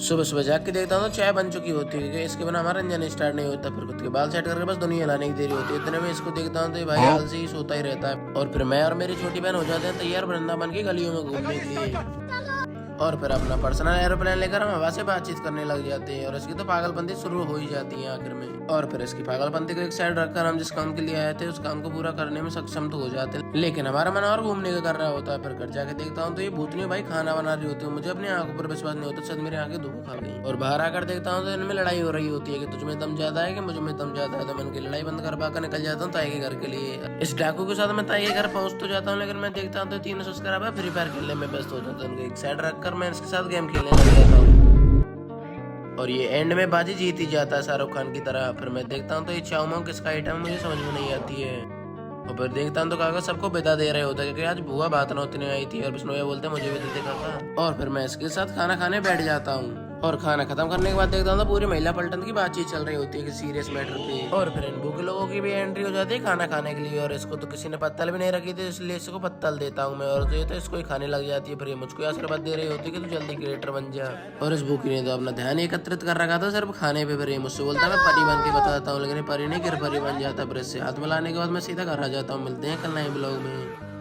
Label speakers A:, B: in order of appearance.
A: सुबह सुबह जाग के देखता हूँ तो चाय बन चुकी होती है क्योंकि इसके बिना हमारा इंजन स्टार्ट नहीं होता। फिर खुद के बाल सेट करके बस दुनिया लाने की देरी होती है। इतने में इसको देखता हूँ तो ये भाई आलसी ही सोता ही रहता है। और फिर मैं और मेरी छोटी बहन हो जाते हैं तैयार वृंदावन की गलियों में घूमने के लिए। और फिर अपना पर्सनल एरोप्लेन लेकर हम हवा से बातचीत करने लग जाते हैं और इसकी तो पागलपंती शुरू हो ही जाती है आखिर में। और फिर इसकी पागलपंती को एक साइड रखकर हम जिस काम के लिए आए थे उस काम को पूरा करने में सक्षम तो हो जाते हैं, लेकिन हमारा मन और घूमने का कर रहा होता है। फिर घर जाके देखता हूँ तो ये भूतनी भाई खाना बना रही होती है। मुझे अपनी आंखों पर विश्वास नहीं होता, शायद मेरी आंखें धोखा खा गई। और बाहर आकर देखता हूँ तो इनमें लड़ाई हो रही होती है कि तुझमें दम ज्यादा है कि मुझ में दम ज्यादा है। तो मैं इनकी लड़ाई बंद करवा कर निकल जाता हूँ ताई के घर के लिए। इस डाकू के साथ मैं ताई के घर पहुंच तो जाता हूँ, लेकिन मैं देखता हूँ तो तीनों सब्सक्राइबर फ्री फायर खेलने में व्यस्त हो जाते हैं। उनको एक साइड रखकर मैं इसके साथ गेम खेलने लग जाता हूँ और ये एंड में बाजी जीत ही जाता है शाहरुख खान की तरह। फिर मैं देखता हूँ तो ये चाउमाऊ किसका आइटम मुझे समझ में नहीं आती है। और फिर देखता हूँ तो काका सबको विदा दे रहे होते हैं क्योंकि आज बुआ बात नौतनी आई थी और बिश्नोया बोलते मुझे भी दे दे काका। और फिर मैं इसके साथ खाना खाने बैठ जाता हूँ और खाना खत्म करने के बाद देखता हूँ तो पूरी महिला पलटन की बातचीत चल रही होती है कि सीरियस मैटर पे। और फिर इन भूखे लोगों की भी एंट्री हो जाती है खाना खाने के लिए और इसको तो किसी ने पत्तल भी नहीं रखी थी, इसलिए इसको पत्तल देता हूँ मैं और ये तो इसको ही खाने लग जाती है। फिर ये मुझको आशीर्वाद दे रही होती है कि तू जल्दी क्रिएटर बन जा। और इस भूखी ने तो अपना ध्यान एकत्रित कर रखा था सिर्फ खाने पे। फिर ये मुझसे बोलता है मैं परी बन के बताता हूँ, लेकिन परी नहीं गिर परी बन जाता। फिर इससे हाथ मिलाने के बाद मैं सीधा घर आ जाता हूँ। मिलते हैं कल नए ब्लॉग में।